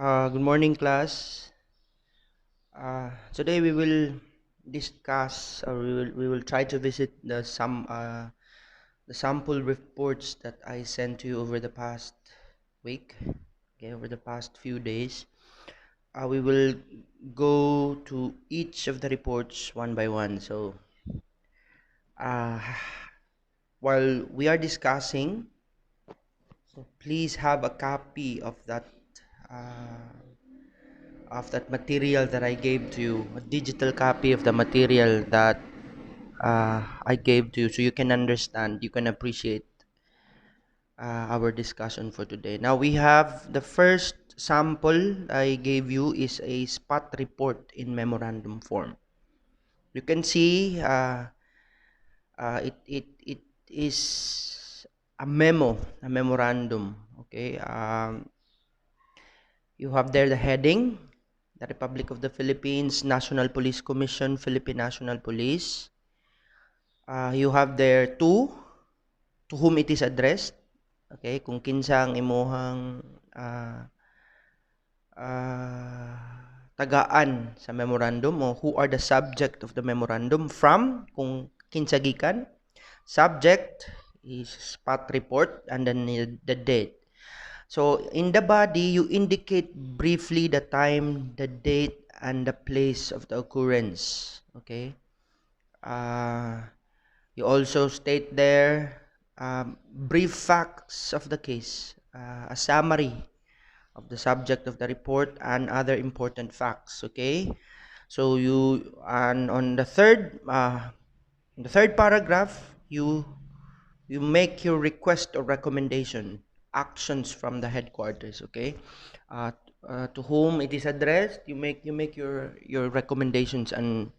Good morning, class. Today we will discuss, or we will try to visit the sample reports that I sent to you over the past week, okay, over the past few days. We will go to each of the reports one by one. So, uh, while we are discussing, so please have a copy uh, of that material that I gave to you, a digital copy of the material that I gave to you, so you can understand, you can appreciate our discussion for today. Now we have the first sample I gave you is a spot report in memorandum form. You can see it is a memorandum. Okay, you have there the heading, the Republic of the Philippines, National Police Commission, Philippine National Police. You have there to whom it is addressed. Okay, kung kinsa ang imuhang uh, uh, tagaan sa memorandum, o who are the subject of the memorandum, from kung kinsa gikan. Subject is spot report, and then the date. So in the body, you indicate briefly the time, the date, and the place of the occurrence. Okay. Uh, you also state there brief facts of the case, a summary of the subject of the report, and other important facts. Okay. So you, and on the third paragraph, you make your request or recommendation, actions from the headquarters. Okay. uh, to whom it is addressed, you make your recommendations and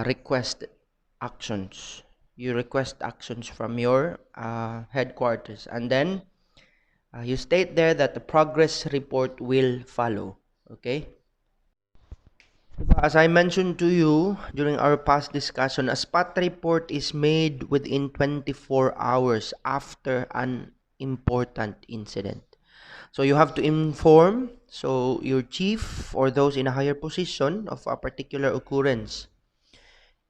request actions. You request actions from your headquarters, and then you state there that the progress report will follow. Okay. As I mentioned to you during our past discussion, a spot report is made within 24 hours after an important incident. So you have to inform your chief or those in a higher position of a particular occurrence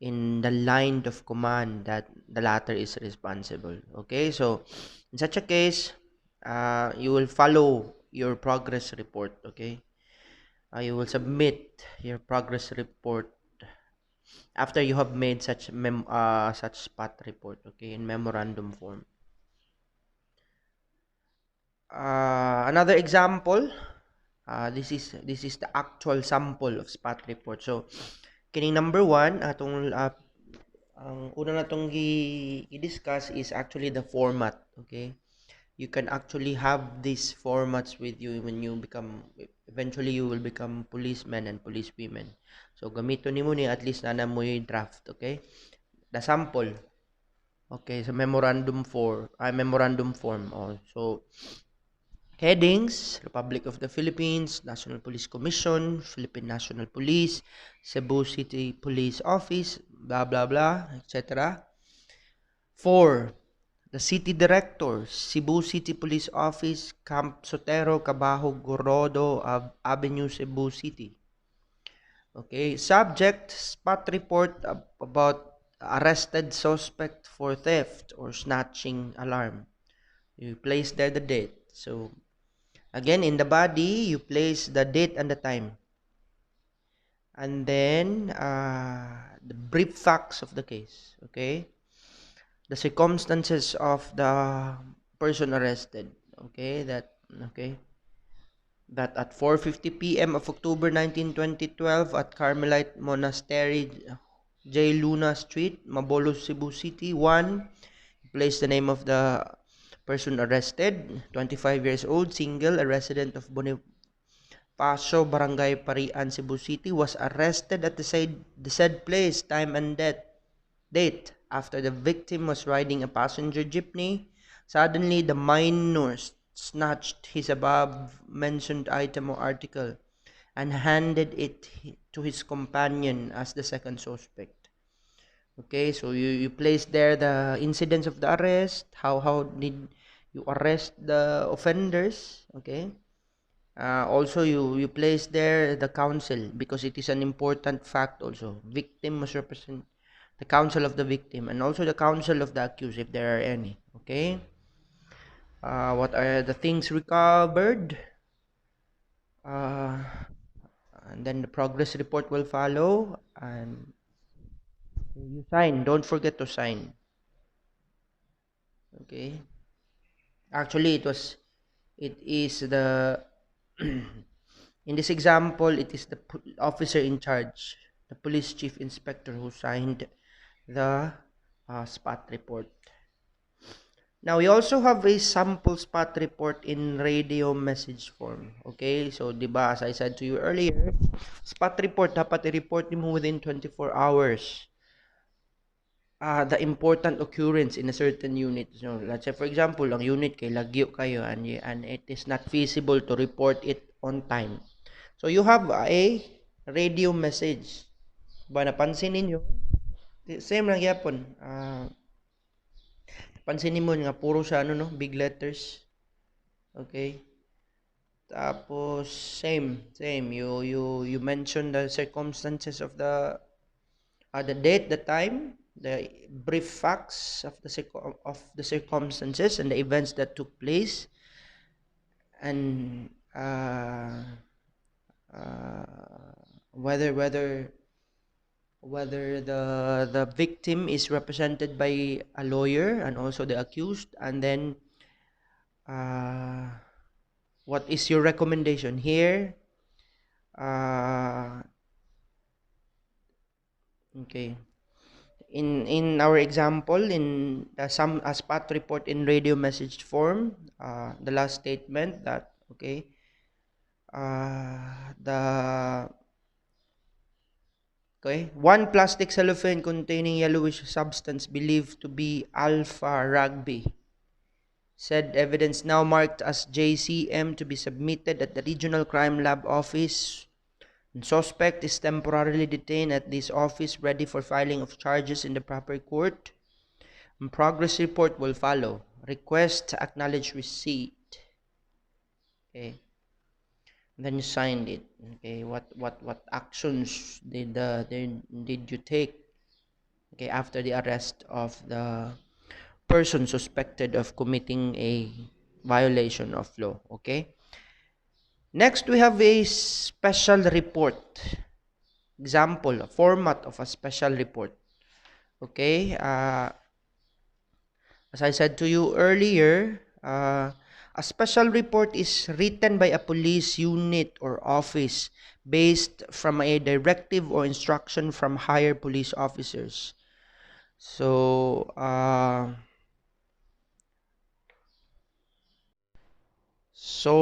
in the line of command that the latter is responsible. Okay, so in such a case, you will follow your progress report. Okay, you will submit your progress report after you have made such spot report. Okay, in memorandum form. Another example. This is the actual sample of spot report. So kining number one, atong ang una natong i-discuss is actually the format. Okay, you can actually have these formats with you when you become, eventually you will become policemen and policewomen. So gamiton nimo ni, at least na mo yung draft. Okay, the sample. Okay, so memorandum form. So headings: Republic of the Philippines, National Police Commission, Philippine National Police, Cebu City Police Office, blah blah blah, etc. 4. The City Director, Cebu City Police Office, Camp Sotero, Cabajo, Gorodo Avenue, Cebu City. Okay, subject: spot report about arrested suspect for theft or snatching alarm. You place there the date. So again, in the body, you place the date and the time. And then the brief facts of the case. Okay. The circumstances of the person arrested. Okay. That at 4:50 p.m. of October 19, 2012 at Carmelite Monastery, J. Luna Street, Mabolo, Cebu City, 1. Place the name of the person arrested, 25 years old, single, a resident of Bonifacio, Barangay Parian, Cebu City, was arrested at the said place, time and date after the victim was riding a passenger jeepney. Suddenly, the minor snatched his above mentioned item or article and handed it to his companion as the second suspect. Okay, so you place there the incidents of the arrest, how did you arrest the offenders. Okay, Also, you place there the counsel because it is an important fact also. Victim must represent the counsel of the victim and also the counsel of the accused if there are any. Okay. What are the things recovered? And then the progress report will follow, and you sign. Don't forget to sign. Okay. Actually, it is the in this example, it is the officer in charge, the police chief inspector, who signed the spot report. Now, we also have a sample spot report in radio message form. Okay, so diba, as I said to you earlier, spot report, dapat i-report mo within 24 hours. The important occurrence in a certain unit. So, let's say, for example, ang unit kay lagyo kayo and it is not feasible to report it on time. So, you have a radio message. Ba, napansin ninyo? Same lang yapon. Pansinin mo nga puro siya ano no, big letters. Okay? Tapos same. You mention the circumstances of the date, the time, the brief facts of the circumstances and the events that took place, and whether the victim is represented by a lawyer and also the accused, and then what is your recommendation here? Okay. In our example, in the spot report in radio message form, the last statement that one plastic cellophane containing yellowish substance believed to be alpha rugby. Said evidence now marked as JCM to be submitted at the Regional Crime Lab office. The suspect is temporarily detained at this office, ready for filing of charges in the proper court. And progress report will follow. Request to acknowledge receipt. Okay. And then you signed it. Okay. What actions did you take? Okay, after the arrest of the person suspected of committing a violation of law. Okay. Next, we have a special report. Example, a format of a special report. Okay. As I said to you earlier, a special report is written by a police unit or office based from a directive or instruction from higher police officers. So,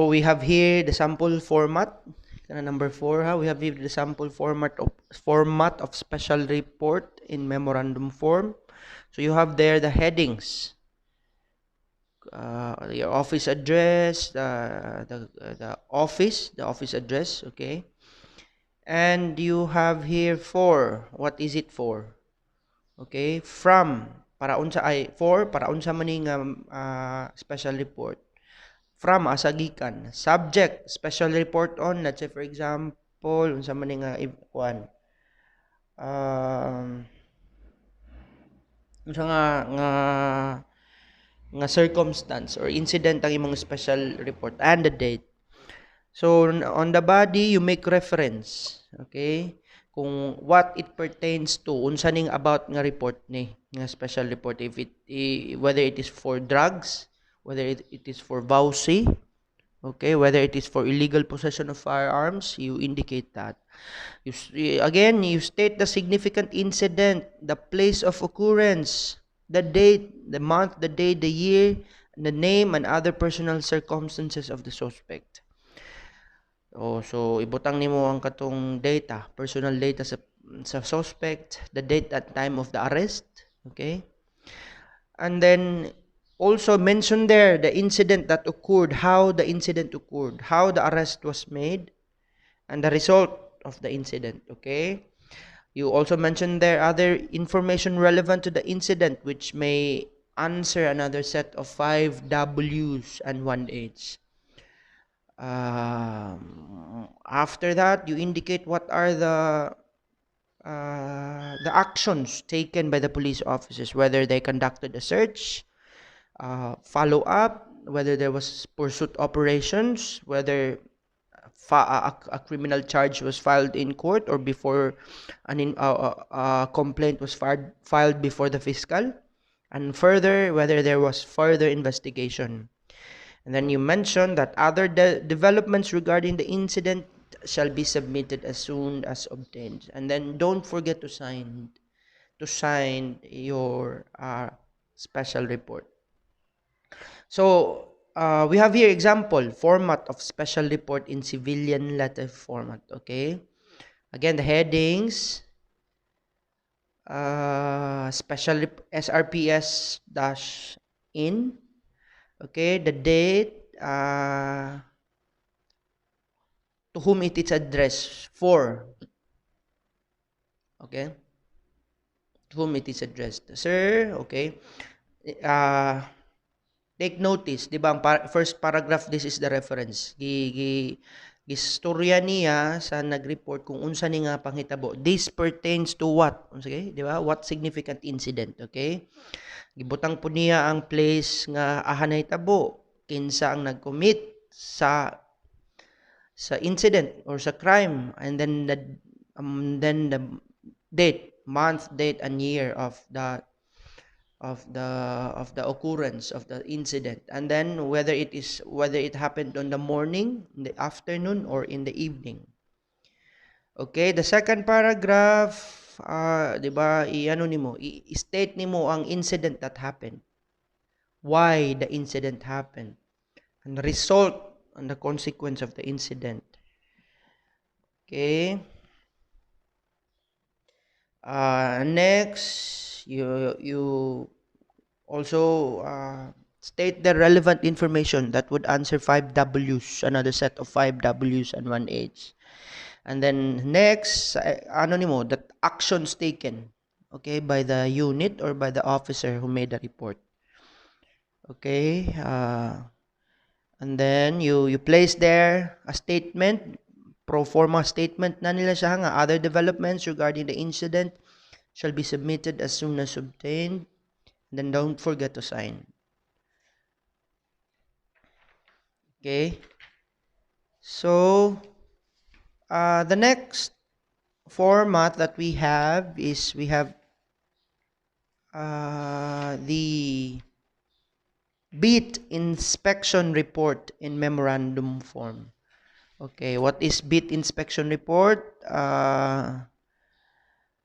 we have here the sample format. Number 4, we have here the sample format of special report in memorandum form. So you have there the headings, your office address, the office address, okay. And you have here for, what is it for? Okay, from para unsa maning special report. From asa gikan. Subject, special report on, let's say for example, unsa maning unsa nga circumstance or incident ang imong special report, and the date. So on the body you make reference, okay, kung what it pertains to, unsa ning about nga report ni nga special report, if whether it is for drugs, whether it is for vowsy, okay, whether it is for illegal possession of firearms, you indicate that. You state the significant incident, the place of occurrence, the date, the month, the day, the year, the name, and other personal circumstances of the suspect. So ibutang nimo ang katong data, personal data sa suspect, the date at time of the arrest, okay? And then also mention there the incident that occurred, how the incident occurred, how the arrest was made, and the result of the incident, okay? You also mention there other information relevant to the incident which may answer another set of 5 W's and 1 H. After that, you indicate what are the actions taken by the police officers, whether they conducted a search, follow up, whether there was pursuit operations, whether a criminal charge was filed in court or before a complaint was filed before the fiscal, and further whether there was further investigation. And then you mentioned that other developments regarding the incident shall be submitted as soon as obtained. And then don't forget to sign your special report. So we have here example format of special report in civilian letter format. Okay, again the headings, special SRPS dash in. Okay, the date, to whom it is addressed for. Okay, to whom it is addressed, sir. Okay, take notice, di ba, ang first paragraph, this is the reference. Gistorya niya sa nag-report kung unsa ni nga panghitabo. This pertains to what? Okay, di ba? What significant incident, okay? Gibutang po niya ang place nga ahanay tabo, kinsa ang nag-commit sa incident or sa crime, and then the date, month, date, and year of the occurrence of the incident, and then whether it happened on the morning, in the afternoon, or in the evening. Okay, the second paragraph, di ba, i-state nimo ang incident that happened, why the incident happened, and the result and the consequence of the incident. Okay. Next, you also state the relevant information that would answer 5 W's, another set of 5 W's and 1 H. And then next, that actions taken, okay, by the unit or by the officer who made the report. Okay, and then you place there a statement, pro forma statement na nila siya nga, other developments regarding the incident shall be submitted as soon as obtained. And then don't forget to sign. Okay, so the next format that we have is the beat inspection report in memorandum form. Okay, what is beat inspection report?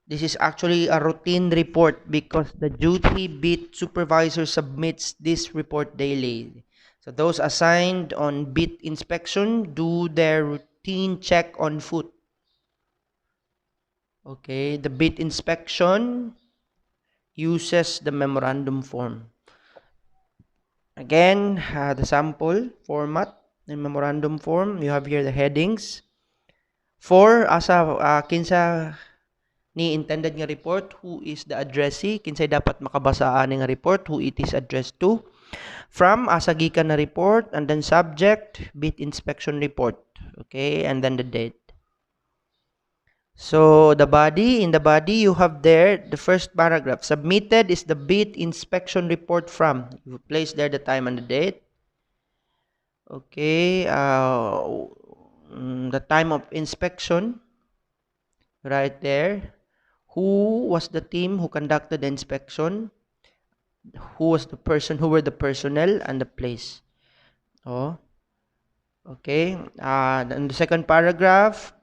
This is actually a routine report because the duty beat supervisor submits this report daily. So those assigned on beat inspection do their routine check on foot. Okay, the beat inspection uses the memorandum form. Again, the sample format in memorandum form, you have here the headings. For asa kinsa ni intended nga report, who is the addressee, kinsay dapat makabasa ani nga report, who it is addressed to. From asa gikan na report, and then subject, beat inspection report. Okay, and then the date. So in the body you have there the first paragraph. Submitted is the beat inspection report from. You place there the time and the date. Okay, the time of inspection right there. Who was the team who conducted the inspection? Who were the personnel, and the place. Oh, okay. In the second paragraph,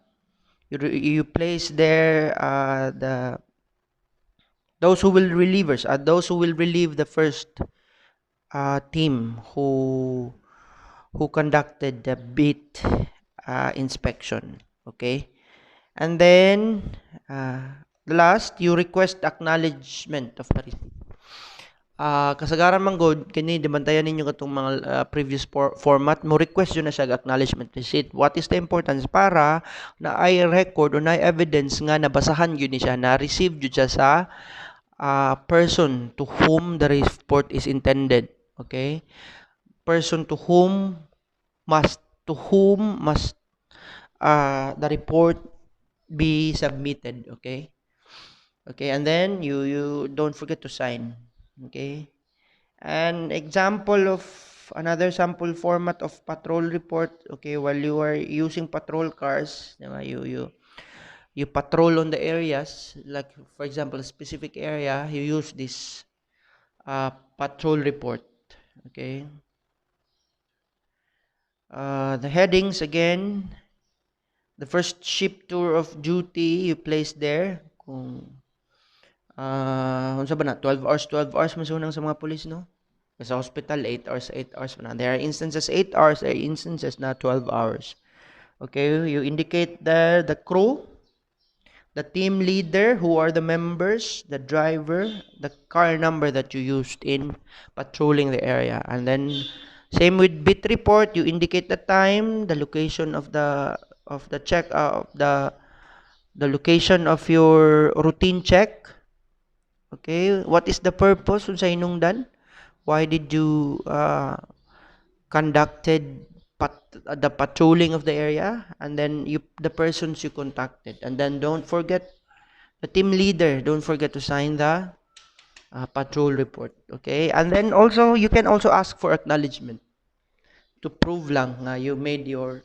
you place there those who will relieve the first team who conducted the beat inspection. Okay, and then last, you request acknowledgement of the receipt. Kasagaran man god kini dibantayan ninyo katong mga previous format, mo request yun na siya acknowledgement receipt. What is the importance? Para na ay record o na evidence nga nabasahan yun ni siya, na receive yun siya sa person to whom the report is intended. Okay, person to whom must the report be submitted. Okay. Okay, and then you don't forget to sign. Okay. An example of another sample format of patrol report. Okay, while you are using patrol cars, you patrol on the areas, like for example a specific area, you use this patrol report. Okay. The headings again, the first ship tour of duty you place there. Kung unsa ba na 12 hours masunang sa mga pulis, no? Sa hospital 8 hours pa na. There are instances 8 hours, there are instances na 12 hours. Okay, you indicate there the crew, the team leader, who are the members, the driver, the car number that you used in patrolling the area. And then same with beat report, you indicate the time, the location of the check of the location of your routine check. Okay, what is the purpose unsa hinungdan? Why did you conducted the patrolling of the area, and then the persons you contacted, and then don't forget the team leader, don't forget to sign the patrol report. Okay, and then also you can also ask for acknowledgement to prove lang you made your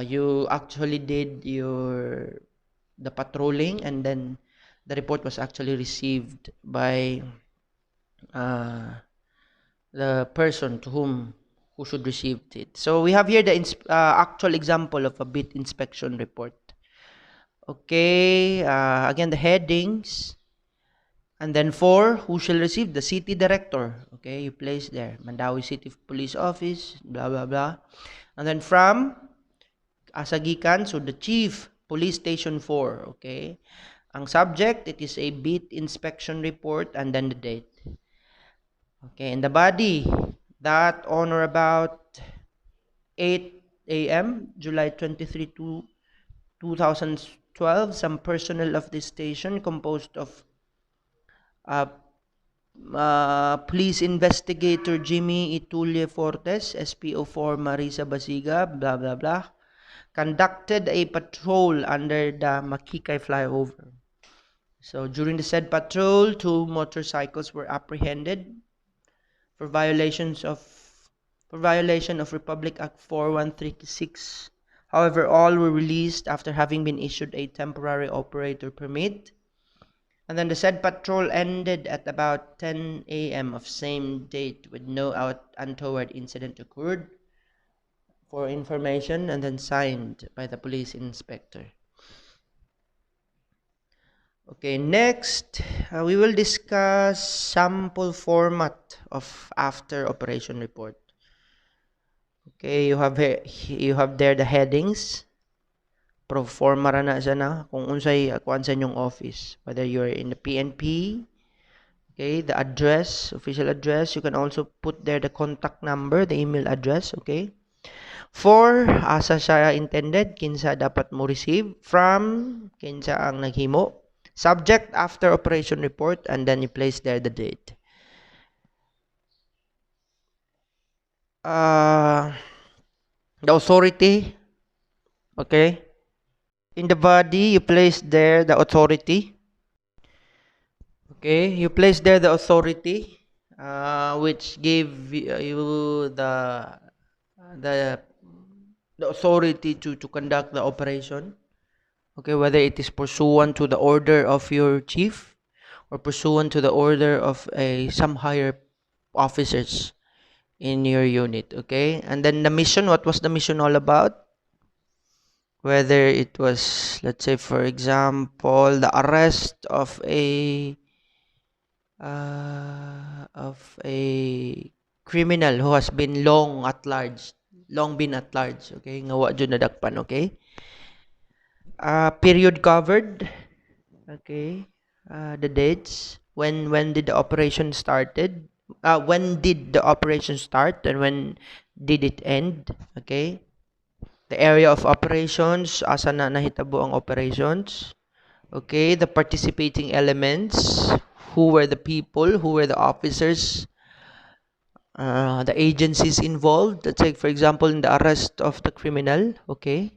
you actually did the patrolling, and then the report was actually received by the person to who should receive it. So we have here the actual example of a beat inspection report. Okay, again the headings, and then for who shall receive, the city director. Okay, you place there Mandawi City Police Office, blah blah blah, and then from Asagikan, so the chief police station 4. Okay, ang subject, it is a beat inspection report, and then the date. Okay, in the body, that on or about 8 a.m. July 23 to 2012, some personnel of this station composed of police investigator Jimmy Itulle Fortes, SPO4 Marisa Basiga, blah blah blah, conducted a patrol under the Makikay flyover. So during the said patrol, 2 motorcycles were apprehended for violation of Republic Act 4136. However, all were released after having been issued a temporary operator permit. And then the said patrol ended at about 10 a.m. of same date with no untoward incident occurred, for information, and then signed by the police inspector. Okay, next we will discuss sample format of after operation report. Okay, you have there the headings. Pro forma ra na siya na kung unsay kuan sa inyong office, whether you're in the PNP. Okay, the address, official address. You can also put there the contact number, the email address. Okay, for asa siya intended, kinsa dapat mo receive, from kinsa ang naghimo, subject after operation report, and then you place there the date. The authority. Okay, in the body you place there the authority. Okay, you place there the authority, which gave you the authority to conduct the operation. Okay, whether it is pursuant to the order of your chief or pursuant to the order of some higher officers in your unit. Okay, and then the mission, what was the mission all about? Whether it was, let's say for example, the arrest of a criminal who has been long been at large. Okay, nga wa jud nadakpan. Okay, period covered. Okay, the dates, when did the operation started, when did the operation start, and when did it end. Okay, the area of operations, asa na nahitabo ang operations. Okay, the participating elements, who were the people, who were the officers the agencies involved. Let's say, for example, in the arrest of the criminal, okay?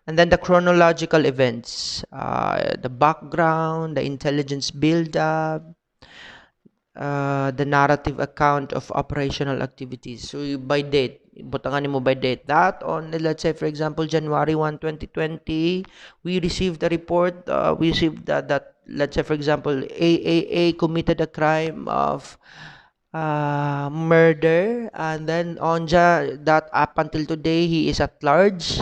And then the chronological events, the background, the intelligence build-up, the narrative account of operational activities. So by date, butangan mo by date. That on, let's say, for example, January 1, 2020, we received a report, we received that, let's say, for example, A committed a crime of murder, and then on that up until today, he is at large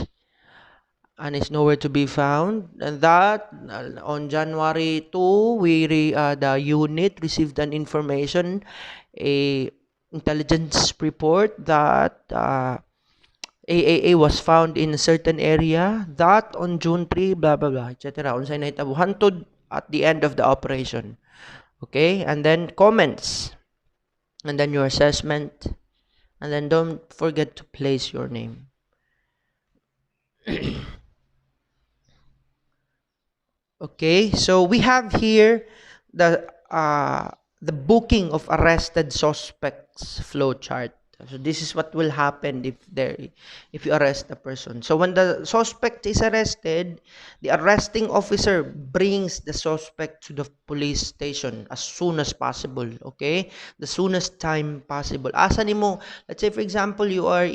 and is nowhere to be found. And that on January 2, the unit received an information, a intelligence report that AAA was found in a certain area. That on June 3, blah blah blah, etc. Unsay nahitabo hantod at the end of the operation. Okay, and then comments, and then your assessment, and then don't forget to place your name. Okay, so we have here the booking of arrested suspects flow chart. So this is what will happen if you arrest a person. So when the suspect is arrested, the arresting officer brings the suspect to the police station as soon as possible. Okay, the soonest time possible. Asa nimo? Let's say for example you are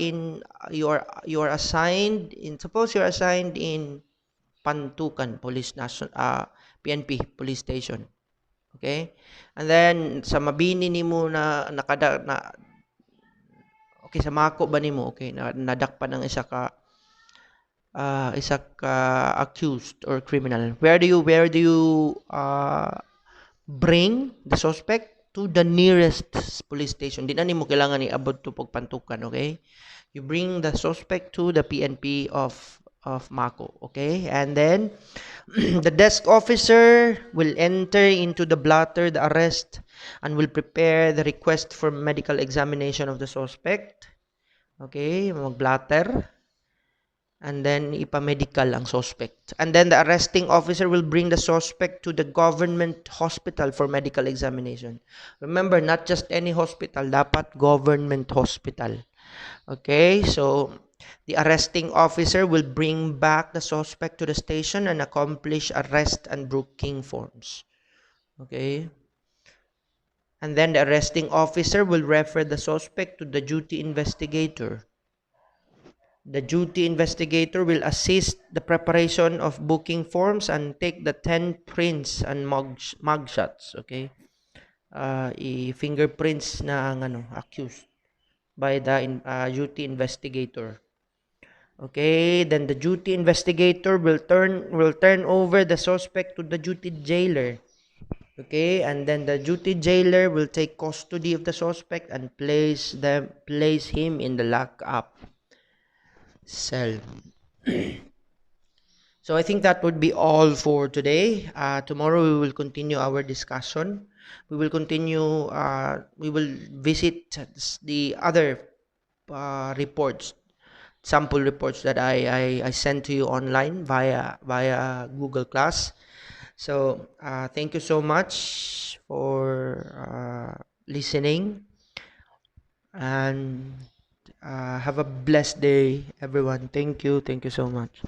assigned in, suppose you're assigned in Pantukan PNP police station. Okay? And then sa Mabini nimo na okay, sa Mako ba nimo, okay, nadakpan ng isa ka accused or criminal. Where do you bring the suspect to the nearest police station? Di na nimo kailangan iabot to Pantukan, okay? You bring the suspect to the PNP of Mako, okay? And then the desk officer will enter into the blotter the arrest and will prepare the request for medical examination of the suspect. Okay, mag-blatter. And then ipamedical ang suspect. And then the arresting officer will bring the suspect to the government hospital for medical examination. Remember, not just any hospital, dapat government hospital. Okay, so the arresting officer will bring back the suspect to the station and accomplish arrest and booking forms. Okay. And then the arresting officer will refer the suspect to the duty investigator. The duty investigator will assist the preparation of booking forms and take the 10 prints and mugshots. Okay. Fingerprints na ang accused by the duty investigator. Okay, then the duty investigator will turn over the suspect to the duty jailer. Okay, and then the duty jailer will take custody of the suspect and place him in the lockup cell. So I think that would be all for today. Tomorrow we will continue our discussion. We will continue. We will visit the other reports, sample reports that I sent to you online via Google Class. So thank you so much for listening, and have a blessed day, everyone. Thank you so much.